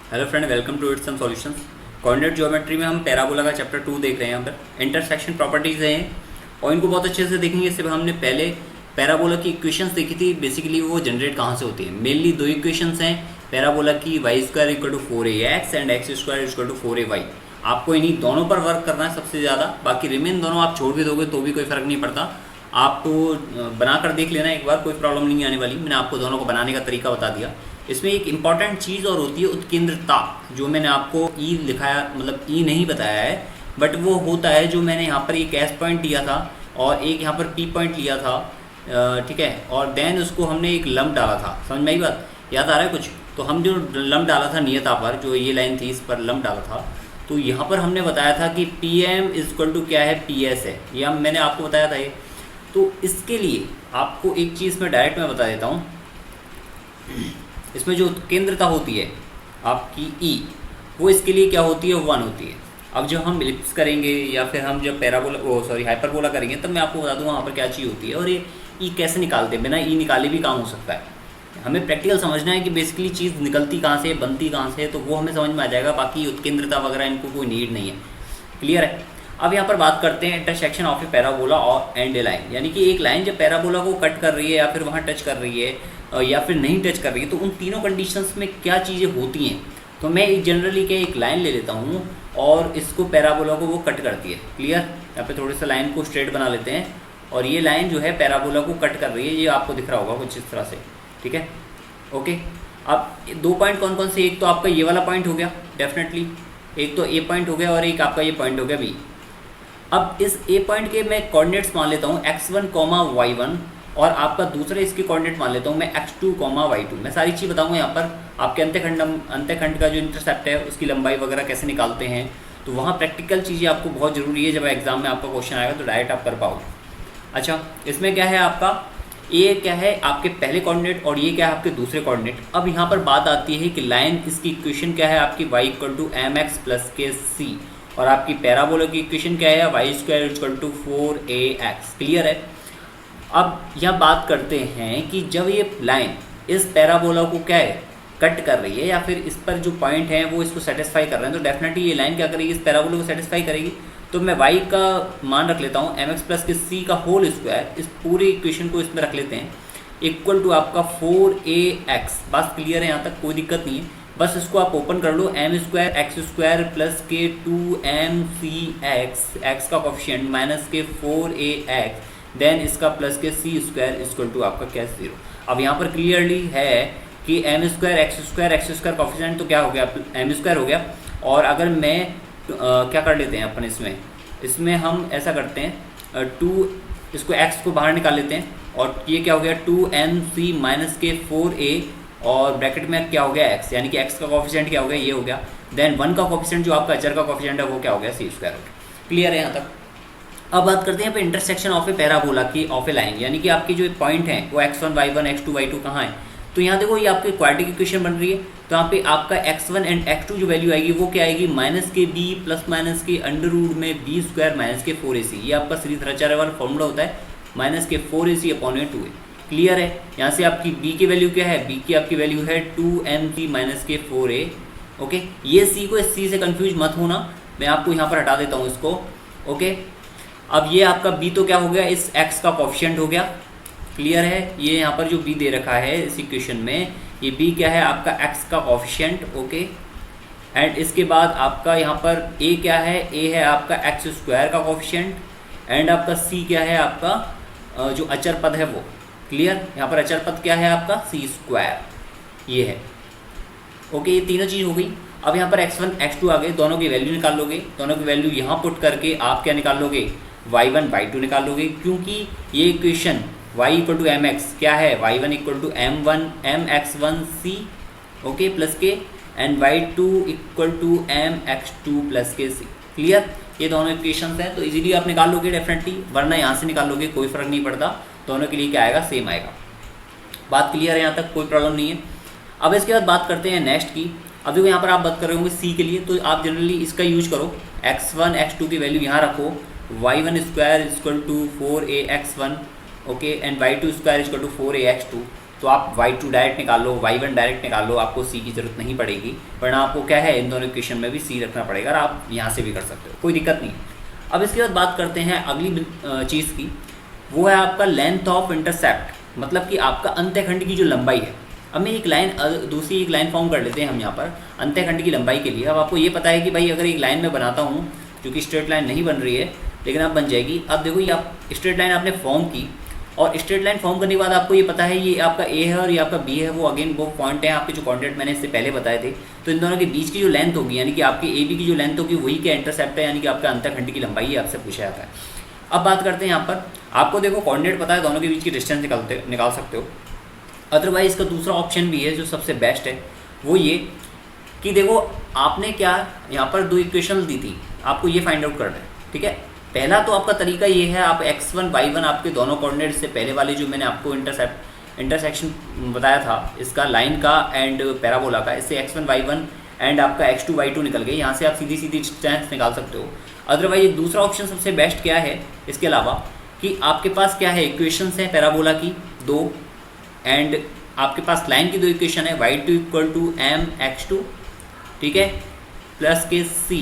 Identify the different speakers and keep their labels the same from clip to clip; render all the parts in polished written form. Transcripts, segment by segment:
Speaker 1: Hello friend, welcome to it's some solutions. Coordinate geometry में हम parabola का chapter 2 देख रहे हैं। यहाँ पर इंटरसेक्शन प्रॉपर्टीज हैं और इनको बहुत अच्छे से देखेंगे। इससे हमने पहले पैराबोला की इक्वेशंस देखी थी। बेसिकली वो जनरेट कहाँ से होती है। मेनली दो इक्वेशंस हैं पैराबोला की, y² equal to 4ax and x² equal to 4ay। आपको इन्हीं दोनों पर वर्क करना है सबसे ज़्यादा। बाकी रिमेन दोनों आप छोड़ भी दोगे तो भी कोई फ़र्क नहीं पड़ता। आप तो बना कर देख लेना एक बार, कोई प्रॉब्लम नहीं आने वाली। मैंने आपको दोनों को बनाने का तरीका बता दिया। इसमें एक इम्पॉर्टेंट चीज़ और होती है उत्केंद्रता, जो मैंने आपको ई लिखाया, मतलब ई नहीं बताया है, बट वो होता है जो मैंने यहाँ पर एक एस पॉइंट लिया था और एक यहाँ पर पी पॉइंट लिया था, ठीक है, और देन उसको हमने एक लंब डाला था। समझ में आई बात? याद आ रहा है कुछ? तो हम जो लंब डाला था नियता पर, जो ये लाइन थी इस पर लंब डाला था, तो यहाँ पर हमने बताया था कि पी एम इजक्वल टू क्या है, पी एस है। ये मैंने आपको बताया था ये। तो इसके लिए आपको एक चीज़ मैं डायरेक्ट में बता देता हूँ। इसमें जो केंद्रता होती है आपकी ई, वो इसके लिए क्या होती है, 1 होती है। अब जब हम इलिप्स करेंगे या फिर हम जब हाइपरबोला करेंगे, तब मैं आपको बता दूँ वहाँ पर क्या चीज़ होती है और ये ई कैसे निकालते हैं। बिना ई निकाले भी काम हो सकता है। हमें प्रैक्टिकल समझना है कि बेसिकली चीज़ निकलती कहाँ से, बनती कहाँ से, तो वो हमें समझ में आ जाएगा। बाकी उत्केंद्रता वगैरह इनको कोई नीड नहीं है। क्लियर है? अब यहाँ पर बात करते हैं इंटरसेक्शन ऑफ ए पैराबोला और एंड ए लाइन। यानी कि एक लाइन जब पैराबोला को कट कर रही है या फिर वहाँ टच कर रही है या फिर नहीं टच कर रही है, तो उन तीनों कंडीशंस में क्या चीज़ें होती हैं। तो मैं जनरली क्या एक लाइन ले लेता हूँ और इसको पैराबोला को वो कट करती है। क्लियर? यहाँ पे थोड़े सा लाइन को स्ट्रेट बना लेते हैं और ये लाइन जो है पैराबोला को कट कर रही है। ये आपको दिख रहा होगा कुछ इस तरह से। ठीक है, ओके। अब दो पॉइंट कौन कौन से, एक तो आपका ये वाला पॉइंट हो गया डेफिनेटली, एक तो ए पॉइंट हो गया और एक आपका ये पॉइंट हो गया बी। अब इस ए पॉइंट के मैं कोऑर्डिनेट्स मान लेता हूँ x1, y1 और आपका दूसरे इसके कोऑर्डिनेट मान लेता हूँ मैं x2, y2। मैं सारी चीज़ बताऊँगा यहाँ पर। आपके अंत्यखंड का जो इंटरसेप्ट है उसकी लंबाई वगैरह कैसे निकालते हैं, तो वहाँ प्रैक्टिकल चीज़ें आपको बहुत ज़रूरी है। जब एग्जाम में आपका क्वेश्चन आएगा तो डायरेक्ट आप कर पाओगे। अच्छा, इसमें क्या है आपका, ये क्या है आपके पहले कोऑर्डिनेट और ये क्या है आपके दूसरे कोऑर्डिनेट। अब यहाँ पर बात आती है कि लाइन, इसकी इक्वेशन क्या है आपकी, y equal to mx plus के सी, और आपकी पैराबोला की इक्वेशन क्या है, y² equal to 4ax। Clear है? अब यहाँ बात करते हैं कि जब ये लाइन इस पैराबोला को क्या है, कट कर रही है या फिर इस पर जो पॉइंट है वो इसको सेटिस्फाई कर रहे हैं, तो डेफिनेटली ये लाइन क्या करेगी, इस पैराबोला को सेटिस्फाई करेगी। तो मैं y का मान रख लेता हूँ mx प्लस के सी का होल स्क्वायर, इस पूरी इक्वेशन को इसमें रख लेते हैं, इक्वल टू आपका 4ax। बात क्लियर है? यहाँ तक कोई दिक्कत नहीं है। बस इसको आप ओपन कर लो, m² प्लस के 2mcx, x का कोफिशिएंट माइनस के 4ax, देन इसका प्लस के c² इक्वल टू आपका क्या, 0। अब यहाँ पर क्लियरली है कि m² कोफिशिएंट तो क्या हो गया, m² हो गया। और अगर मैं क्या कर लेते हैं अपन, इसमें हम ऐसा करते हैं 2, इसको x को बाहर निकाल लेते हैं और ये क्या हो गया 2mc माइनस के 4a और ब्रैकेट में क्या हो गया x, यानी कि x का कोफिशिएंट क्या हो गया, ये हो गया। देन 1 का कोफिशिएंट जो आपका अचर का कोफिशिएंट है वो क्या हो गया, c² हो गया। क्लियर है यहाँ तक? अब बात करते हैं पे इंटरसेक्शन ऑफ ए पैराबोला की ऑफ ए लाइन। यानी कि आपके जो पॉइंट हैं वो x1, y1, x2, y2 कहाँ है। तो यहाँ देखो ये आपकी क्वाड्रेटिक इक्वेशन बन रही है। तो यहाँ पे आपका x1 एंड x2 जो वैल्यू आएगी वो क्या आएगी, माइनस के b प्लस माइनस के अंडर रूट में b² माइनस के 4ac। ये आपका सीरीज वाला फॉर्मूला होता है, माइनस के 4ac अपॉन 2a। क्लियर है? यहाँ से आपकी b की वैल्यू क्या है, b की आपकी वैल्यू है 2mc माइनस के 4a। ओके, ये c को इस c से कंफ्यूज मत होना, मैं आपको यहाँ पर हटा देता हूँ इसको। ओके, अब ये आपका b तो क्या हो गया, इस x का कोफिशिएंट हो गया। क्लियर है? ये यहाँ पर जो b दे रखा है इस इक्वेशन में, ये b क्या है आपका x का कोफिशिएंट। ओके, एंड इसके बाद आपका यहाँ पर a क्या है, a है आपका x² का कोफिशिएंट, एंड आपका c क्या है आपका जो अचर पद है वो। क्लियर? यहाँ पर अचर पद क्या है आपका, c², ये है। ओके, ये तीनों चीज़ हो गई। अब यहाँ पर x1, x2 आ गए, दोनों की वैल्यू निकाल लोगे। दोनों की वैल्यू यहाँ पुट करके आप क्या निकाल लोगे, y1, y2 निकाल लोगे, क्योंकि ये equation y equal to mx क्या है, y1 equal to mx1c, okay, plus के, and y2 equal to mx2 plus के c। क्लियर? ये दोनों इक्वेशन हैं, तो इजीली आप निकाल लोगे डेफिनेटली, वरना यहाँ से निकाल लोगे, कोई फ़र्क नहीं पड़ता। दोनों के लिए क्या आएगा, सेम आएगा। बात क्लियर है? यहाँ तक कोई प्रॉब्लम नहीं है। अब इसके बाद बात करते हैं नेक्स्ट की। अब देखो यहाँ पर आप बात कर रहे होंगे सी के लिए, तो आप जनरली इसका यूज करो, x1, x2 की वैल्यू यहाँ रखो, y1² equal to 4ax1, okay, and y2² equal to 4ax2। तो आप y2 डायरेक्ट निकाल लो, y1 डायरेक्ट निकाल लो, आपको c की जरूरत नहीं पड़ेगी, वरना आपको क्या है इन दोनों इक्वेशन में भी c रखना पड़ेगा, और आप यहाँ से भी कर सकते हो, कोई दिक्कत नहीं। अब इसके बाद बात करते हैं अगली चीज़ की, वो है आपका लेंथ ऑफ इंटरसेप्ट, मतलब कि आपका अंत्यखंड की जो लंबाई है। अब मैं दूसरी एक लाइन फॉर्म कर लेते हैं हम यहाँ पर अंत्यखंड की लंबाई के लिए। अब आपको ये पता है कि भाई अगर एक लाइन में बनाता हूँ, क्योंकि स्ट्रेट लाइन नहीं बन रही है लेकिन अब बन जाएगी। अब देखो ये आप स्ट्रेट लाइन आपने फॉर्म की, और स्ट्रेट लाइन फॉर्म करने के बाद आपको ये पता है ये आपका ए है और ये आपका बी है, वो अगेन वो पॉइंट है आपके जो कॉन्टेंट मैंने इससे पहले बताए थे। तो इन दोनों के बीच की जो लेंथ होगी, यानी कि आपकी ए बी की जो लेंथ होगी वही क्या इंटरसेप्ट है, यानी कि आपका अंतखंड की लंबाई है, आपसे पूछा जाता है। अब बात करते हैं यहाँ पर, आपको देखो कोऑर्डिनेट पता है, दोनों के बीच की डिस्टेंस निकाल सकते हो। अदरवाइज इसका दूसरा ऑप्शन भी है जो सबसे बेस्ट है, वो ये कि देखो आपने क्या यहाँ पर दो इक्वेशन दी थी, आपको ये फाइंड आउट करना है, ठीक है। पहला तो आपका तरीका ये है, आप x1 y1 आपके दोनों कोऑर्डिनेट से पहले वाले जो मैंने आपको इंटरसेक्शन बताया था इसका लाइन का एंड पैराबोला का, इससे x1 y1 एंड आपका x2 y2 निकल गए, यहाँ से आप सीधी सीधी डिस्टेंस निकाल सकते हो। अदरवाइज दूसरा ऑप्शन सबसे बेस्ट क्या है इसके अलावा, कि आपके पास क्या है इक्वेशंस हैं पैराबोला की दो, एंड आपके पास लाइन की दो इक्वेशन है, y2 = mx2, ठीक है, प्लस के c,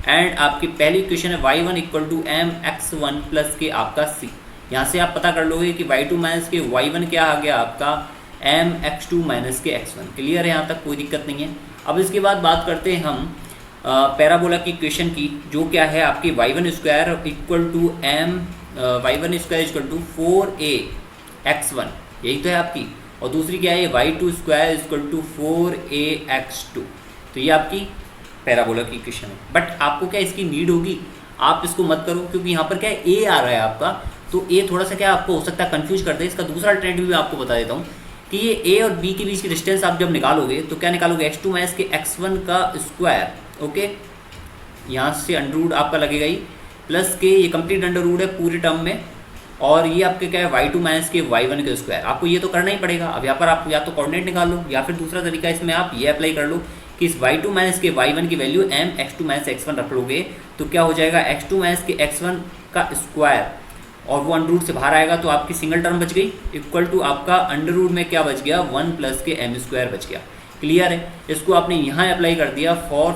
Speaker 1: एंड आपकी पहली इक्वेशन है y1 = mx1 प्लस के आपका c। यहाँ से आप पता कर लोगे कि y2 माइनस के y1 क्या आ गया आपका mx2 माइनस के x1। क्लियर है, यहाँ तक कोई दिक्कत नहीं है। अब इसके बाद बात करते हैं हम पैराबोला की इक्वेशन की, जो क्या है आपकी y1² = 4ax1, यही तो है आपकी, और दूसरी क्या है y2² = 4ax2। तो ये आपकी पैराबोला की इक्वेशन है। बट आपको क्या इसकी नीड होगी, आप इसको मत करो, क्योंकि यहाँ पर क्या है ए आ रहा है आपका, तो ए थोड़ा सा क्या आपको हो सकता है कंफ्यूज कर दे। इसका दूसरा ट्रेंड भी मैं आपको बता देता हूँ कि ये ए और बी के बीच की डिस्टेंस आप जब निकालोगे तो क्या निकालोगे, x2 माइनस के x1 का स्क्वायर, ओके, यहाँ से अंडर रूट आपका लगेगा ही, प्लस के ये कंप्लीट अंडर रूट है पूरे टर्म में, और ये आपके क्या है y2 माइनस के y1 के स्क्वायर। आपको ये तो करना ही पड़ेगा। अब यहाँ पर आप या तो कोऑर्डिनेट निकाल लो, या फिर दूसरा तरीका इसमें आप ये अप्लाई कर लो कि इस y2 माइनस के y1 की वैल्यू mx2 माइनस x1 रख लोगे, तो क्या हो जाएगा x2 माइनस के x1 का स्क्वायर, और वो अंडर रूट से बाहर आएगा तो आपकी सिंगल टर्म बच गई, इक्वल टू आपका अंडर रूट में क्या बच गया 1 प्लस के m² बच गया। क्लियर है, इसको आपने यहाँ अप्लाई कर दिया फॉर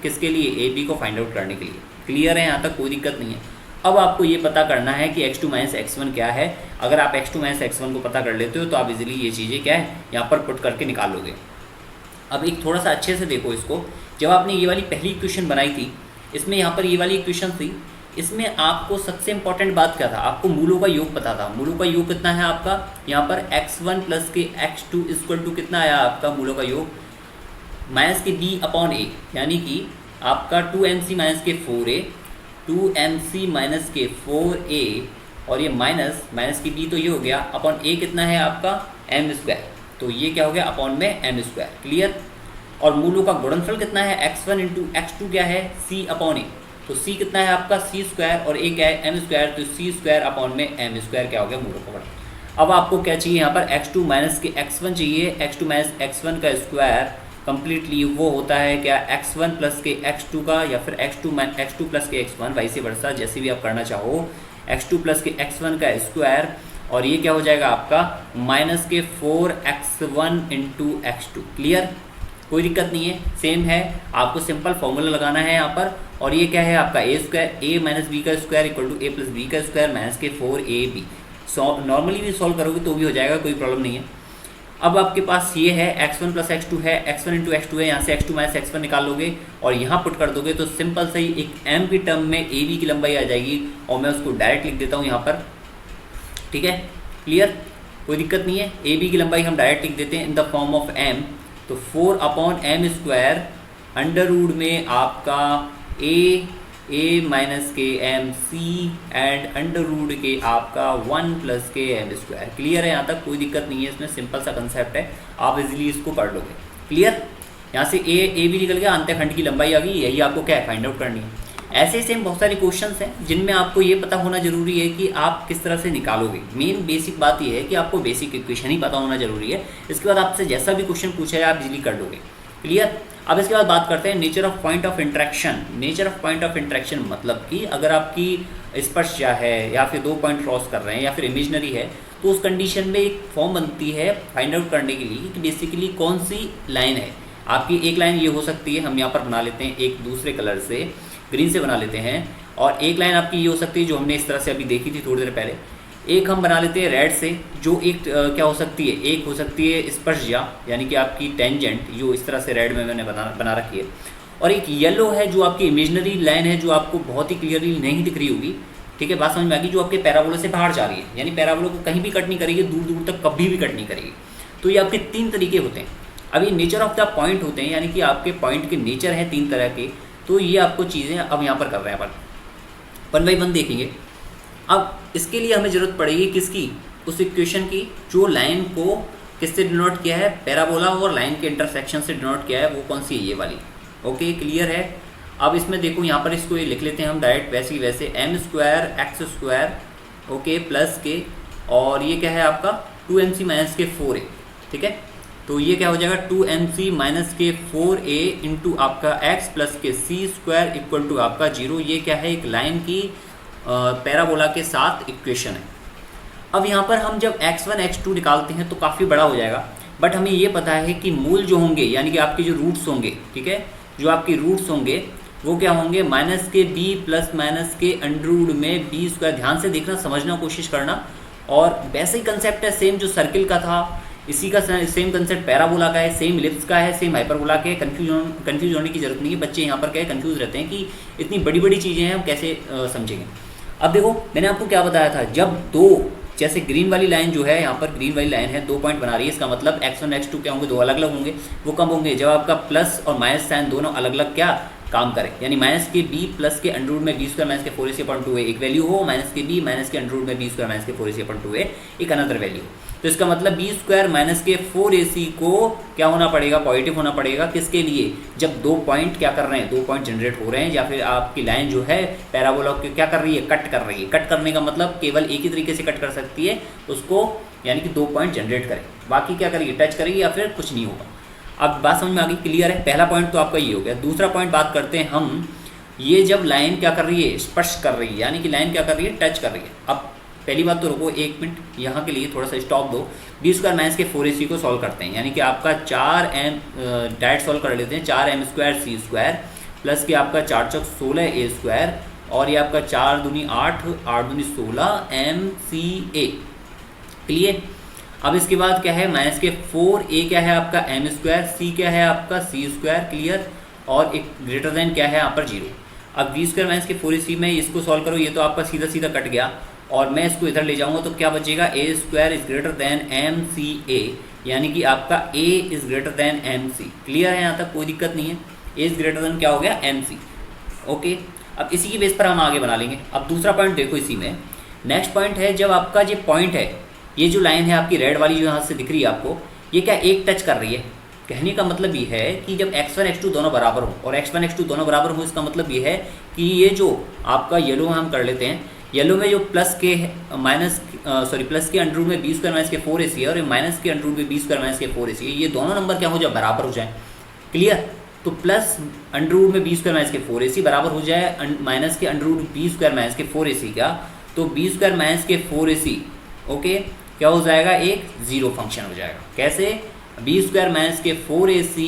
Speaker 1: किसके लिए, ए बी को फाइंड आउट करने के लिए। क्लियर है, यहाँ तक कोई दिक्कत नहीं है। अब आपको ये पता करना है कि x2 माइनस x1 क्या है। अगर आप x2 माइनस x1 को पता कर लेते हो तो आप इजीली ये चीज़ें क्या है यहाँ पर पुट करके निकाल लोगे। अब एक थोड़ा सा अच्छे से देखो इसको, जब आपने ये वाली पहली इक्वेशन बनाई थी, इसमें यहाँ पर ये वाली इक्वेशन थी, इसमें आपको सबसे इंपॉर्टेंट बात क्या था, आपको मूलों का योग पता था। मूलों का योग कितना है आपका, यहाँ पर x1 प्लस के x2 इक्वल टू कितना आया आपका मूलों का योग, माइनस के b/a, यानी कि आपका 2mc माइनस के 4a, 2mc माइनस के 4a, और ये माइनस की b तो ये हो गया, अपॉन a कितना है आपका m², तो ये क्या हो गया अपॉन में m²। क्लियर, और मूलों का गुणनफल कितना है, x1 इंटू x2 क्या है c/a, तो c कितना है आपका c², और a क्या है m², तो c² अपॉन में m² क्या हो गया मूलों का गुणनफल। अब आपको क्या चाहिए यहाँ पर x2 माइनस के x1 चाहिए, x2 माइनस x1 का स्क्वायर कंप्लीटली वो होता है क्या x1 प्लस के x2 का, या फिर x2 प्लस के x1, वैसे वर्षा जैसे भी आप करना चाहो, x2 प्लस के x1 का स्क्वायर, और ये क्या हो जाएगा आपका माइनस के 4x1 इंटू x2। क्लियर, कोई दिक्कत नहीं है, सेम है, आपको सिंपल फॉर्मूला लगाना है यहाँ पर। और ये क्या है आपका a माइनस बी का square equal to a plus b का स्क्वायर माइनस के 4ab। नॉर्मली भी सॉल्व करोगे तो भी हो जाएगा, कोई प्रॉब्लम नहीं है। अब आपके पास ये है x1 प्लस x2 है, x1 इंटू x2 है, यहाँ से x2 माइनस x1 निकाल लोगे और यहाँ पुट कर दोगे तो सिंपल सही एक m की टर्म में ए बी की लंबाई आ जाएगी, और मैं उसको डायरेक्ट लिख देता हूँ यहाँ पर। ठीक है, क्लियर, कोई दिक्कत नहीं है। ए बी की लंबाई हम डायरेक्ट लिख देते हैं in the form of m, तो 4/m² अंडर रूट में आपका a माइनस के m c and under root के आपका 1 प्लस के m²। क्लियर है, यहाँ तक कोई दिक्कत नहीं है, इसमें सिंपल सा कंसेप्ट है, आप इजीली इसको कर लोगे। क्लियर, यहाँ से ए भी निकल गया, अंत्यखंड की लंबाई आ गई, यही आपको क्या है फाइंड आउट करनी है। ऐसे सेम बहुत सारे क्वेश्चंस हैं जिनमें आपको ये पता होना जरूरी है कि आप किस तरह से निकालोगे। मेन बेसिक बात ये है कि आपको बेसिक इक्वेशन ही पता होना जरूरी है, इसके बाद आपसे जैसा भी क्वेश्चन पूछा है आप इजीली कर लोगे। क्लियर, अब इसके बाद बात करते हैं nature of point of interaction. Nature of point of interaction मतलब कि अगर आपकी स्पर्शजा है या फिर दो पॉइंट क्रॉस कर रहे हैं या फिर इमेजनरी है, तो उस कंडीशन में एक फॉर्म बनती है फाइंड आउट करने के लिए कि बेसिकली कौन सी लाइन है आपकी। एक लाइन ये हो सकती है, हम यहाँ पर बना लेते हैं एक दूसरे कलर से, ग्रीन से बना लेते हैं, और एक लाइन आपकी ये हो सकती है जो हमने इस तरह से अभी देखी थी थोड़ी देर पहले। एक हम बना लेते हैं रेड से, जो एक क्या हो सकती है, एक हो सकती है स्पर्शज्या यानी कि आपकी टेंजेंट, जो इस तरह से रेड में मैंने बना रखी है। और एक येलो है जो आपकी इमेजिनरी लाइन है, जो आपको बहुत ही क्लियरली नहीं दिख रही होगी, ठीक है, बात समझ में आ गई, जो आपके पैराबोला से बाहर जा रही है, यानी पैराबोला को कहीं भी कट नहीं करेगी, दूर दूर तक कभी भी कट नहीं करेगी। तो ये आपके 3 तरीके होते हैं। अब ये नेचर ऑफ द पॉइंट होते हैं, यानी कि आपके पॉइंट के नेचर हैं 3 तरह के। तो ये आपको चीज़ें अब यहाँ पर कर रहे हैं अपन 1 बाई 1 देखेंगे। अब इसके लिए हमें ज़रूरत पड़ेगी किसकी, उस इक्वेशन की जो लाइन को किससे डिनोट किया है, पैराबोला और लाइन के इंटरसेक्शन से डिनोट किया है, वो कौन सी है, ये वाली। ओके, क्लियर है। अब इसमें देखो यहाँ पर इसको ये लिख लेते हैं हम डायरेक्ट वैसे ही वैसे, m² ओके प्लस के, और ये क्या है आपका 2mc माइनस के 4a, ठीक है। तो ये क्या हो जाएगा 2mc माइनस के 4a इंटू आपका x प्लस के c² इक्वल टू आपका 0। ये क्या है, एक लाइन की पैराबोला के साथ इक्वेशन है। अब यहाँ पर हम जब x1 x2 निकालते हैं तो काफ़ी बड़ा हो जाएगा, बट हमें ये पता है कि मूल जो होंगे यानी कि आपके जो रूट्स होंगे, ठीक है, जो आपके रूट्स होंगे वो क्या होंगे, माइनस के b प्लस माइनस के अंडर में b²। ध्यान से देखना, समझना कोशिश करना। और वैसे ही कंसेप्ट है सेम जो सर्किल का था, इसी का सेम कंसेप्ट पैराबोला का है, सेम इलिप्स का है, सेम हाइपरबोला के। कंफ्यूज होने की जरूरत नहीं है, बच्चे यहाँ पर क्या कंफ्यूज रहते हैं कि इतनी बड़ी बड़ी चीज़ें हैं, हम कैसे समझेंगे। अब देखो मैंने आपको क्या बताया था, जब दो, जैसे ग्रीन वाली लाइन जो है यहाँ पर, ग्रीन वाली लाइन है 2 पॉइंट बना रही है, इसका मतलब x1 x2 क्या होंगे, 2 अलग अलग होंगे। वो कब होंगे, जब आपका प्लस और माइनस साइन दोनों अलग अलग क्या काम करें, यानी माइनस के b प्लस के अंडर में b² माइनस के 4ac/2a एक वैल्यू हो, माइनस के b माइनस के अंडर में b² माइनस के 4ac/2a एक अनदर वैल्यू। तो इसका मतलब b² माइनस के 4ac को क्या होना पड़ेगा, पॉजिटिव होना पड़ेगा। किसके लिए, जब 2 पॉइंट क्या कर रहे हैं, 2 पॉइंट जनरेट हो रहे हैं, या फिर आपकी लाइन जो है पैराबोला को क्या कर रही है, कट कर रही है। कट करने का मतलब केवल एक ही तरीके से कट कर सकती है उसको, यानी कि 2 पॉइंट जनरेट करें, बाकी क्या करेगी, टच करेगी या फिर कुछ नहीं होगा। अब बात समझ में आ गई, क्लियर है। पहला पॉइंट तो आपका ये हो गया। दूसरा पॉइंट बात करते हैं हम, ये जब लाइन क्या कर रही है, स्पर्श कर रही है, यानी कि लाइन क्या कर रही है, टच कर रही है। अब पहली बात तो रुको 1 मिनट, यहाँ के लिए थोड़ा सा स्टॉप दो। b² माइनस के 4ac को सॉल्व करते हैं, यानी कि आपका 4m डायरेक्ट सॉल्व कर लेते हैं, 4m² c² प्लस के आपका 4 चौक 16a² और ये आपका 4 दूनी 8, 8 दूनी 16 mca। क्लियर। अब इसके बाद क्या है, माइनस के 4a क्या है आपका m², c क्या है आपका c², क्लियर, और एक ग्रेटर देन क्या है यहाँ पर 0। अब b² माइनस के 4ac में इसको सॉल्व करो, ये तो आपका सीधा सीधा कट गया, और मैं इसको इधर ले जाऊंगा तो क्या बचेगा, a² is greater than mca, यानी कि आपका a is greater than mc। Clear है, यहाँ तक कोई दिक्कत नहीं है। a इज ग्रेटर देन क्या हो गया, mc। ओके, अब इसी की बेस पर हम आगे बना लेंगे। अब दूसरा पॉइंट देखो इसी में, नेक्स्ट पॉइंट है, जब आपका ये पॉइंट है, ये जो लाइन है आपकी रेड वाली जो यहाँ से दिख रही है आपको, ये क्या एक टच कर रही है। कहने का मतलब ये है कि जब x1 x2 दोनों बराबर हो, और x1 x2 दोनों बराबर हो, इसका मतलब ये है कि ये जो आपका येलो हम कर लेते हैं, येलो में जो प्लस के प्लस के अंडर में b² माइनस के 4ac है, और ये माइनस के अंडर में b² माइनस के 4ac है, ये दोनों नंबर क्या हो जाए, बराबर हो जाए। क्लियर। तो प्लस अंडर में b² माइनस के 4ac बराबर हो जाए माइनस के अंडर b² माइनस के 4ac का, तो b² माइनस के 4ac ओके क्या हो जाएगा, एक जीरो फंक्शन हो जाएगा। कैसे, b² माइनस के 4ac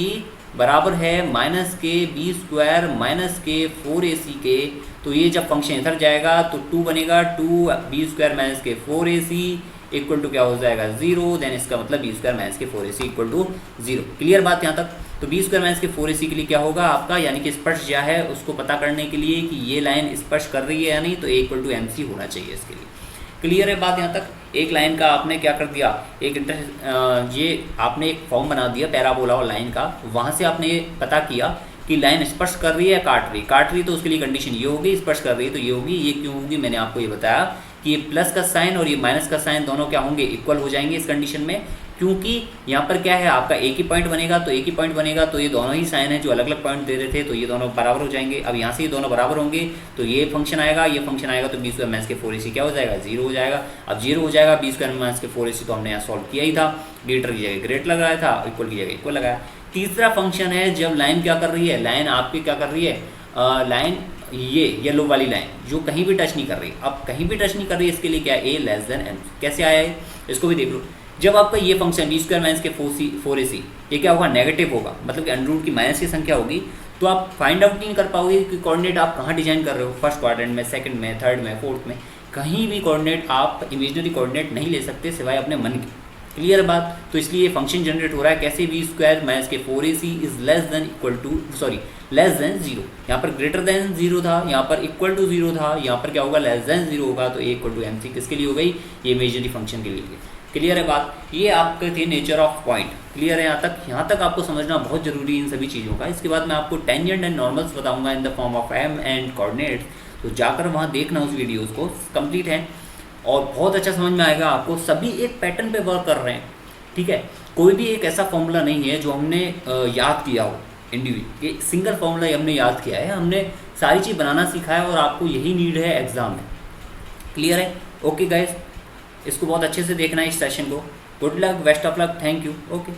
Speaker 1: बराबर है माइनस के b² माइनस के 4ac के, तो ये जब फंक्शन इधर जाएगा तो 2 बनेगा, 2b² माइनस के 4ac इक्वल टू क्या हो जाएगा 0, देन इसका मतलब b² माइनस के 4ac इक्वल टू 0। क्लियर बात यहाँ तक। तो b² माइनस के 4ac के लिए क्या होगा आपका, यानी कि स्पर्श क्या है उसको पता करने के लिए कि ये लाइन स्पर्श कर रही है या नहीं, तो a इक्वल टू mc होना चाहिए इसके लिए। क्लियर है बात यहाँ तक। एक लाइन का आपने क्या कर दिया, ये आपने एक फॉर्म बना दिया पैराबोला और लाइन का, वहाँ से आपने पता किया कि लाइन स्पर्श कर रही है काट रही, तो उसके लिए कंडीशन ये होगी, स्पर्श कर रही है तो ये होगी। ये क्यों होगी, मैंने आपको ये बताया कि ये प्लस का साइन और ये माइनस का साइन दोनों क्या होंगे, इक्वल हो जाएंगे इस कंडीशन में, क्योंकि यहाँ पर क्या है आपका एक ही पॉइंट बनेगा, तो एक ही पॉइंट बनेगा तो ये दोनों ही साइन है जो अलग अलग पॉइंट दे रहे थे, तो ये दोनों बराबर हो जाएंगे। अब यहाँ से ये दोनों बराबर होंगे तो ये फंक्शन आएगा, ये फंक्शन आएगा, तो b² माइनस के 4ac क्या हो जाएगा, 0 हो जाएगा। अब 0 हो जाएगा, b² माइनस के 4ac तो हमने यहाँ सॉल्व किया ही था, ग्रेटर की जगह ग्रेट लगाया था, इक्वल की जगह इक्वल लगाया। तीसरा फंक्शन है जब लाइन क्या कर रही है, लाइन आपकी क्या कर रही है, लाइन ये येलो वाली लाइन जो कहीं भी टच नहीं कर रही, अब कहीं भी टच नहीं कर रही, इसके लिए क्या ए लेस देन एम। कैसे आया है इसको भी देख लो। जब आपका ये फंक्शन बी स्क्वायर माइनस के 4ac ये क्या होगा, नेगेटिव होगा, मतलब कि अंडर रूट की माइनस की संख्या होगी, तो आप फाइंड आउट नहीं कर पाओगे कि कोऑर्डिनेट आप कहाँ डिजाइन कर रहे हो, फर्स्ट क्वाड्रेंट में, सेकंड में, थर्ड में, फोर्थ में, कहीं भी कोऑर्डिनेट आप इमेजिनरी कोऑर्डिनेट नहीं ले सकते सिवाय अपने मन के। क्लियर बात। तो इसलिए ये फंक्शन जनरेट हो रहा है कैसे, बी स्क्वायर माइनस के 4ac is less than equal to less than zero. यहाँ पर ग्रेटर देन जीरो था, यहाँ पर इक्वल टू जीरो था, यहाँ पर क्या होगा, लेस देन जीरो होगा, तो ए इक्वल टू एम सी किसके लिए हो गई, ये इमेजिनरी फंक्शन के लिए। क्लियर है बात। ये आपके थे नेचर ऑफ पॉइंट। क्लियर है यहाँ तक आपको समझना बहुत जरूरी है इन सभी चीज़ों का। इसके बाद मैं आपको टेंजेंट एंड नॉर्मल्स बताऊंगा in the form of m and coordinates, तो जाकर वहाँ देखना उस वीडियोस को, कंप्लीट है और बहुत अच्छा समझ में आएगा आपको। सभी एक पैटर्न पे वर्क कर रहे हैं, ठीक है। कोई भी एक ऐसा फॉर्मूला नहीं है जो हमने याद किया हो इंडिविजुअल, ये सिंगल फॉर्मूला ही हमने याद किया है, हमने सारी चीज़ बनाना सीखा है और आपको यही नीड है एग्जाम में। क्लियर है। ओके गाइस, इसको बहुत अच्छे से देखना है इस सेशन को। Good luck, best of luck, thank you. Okay.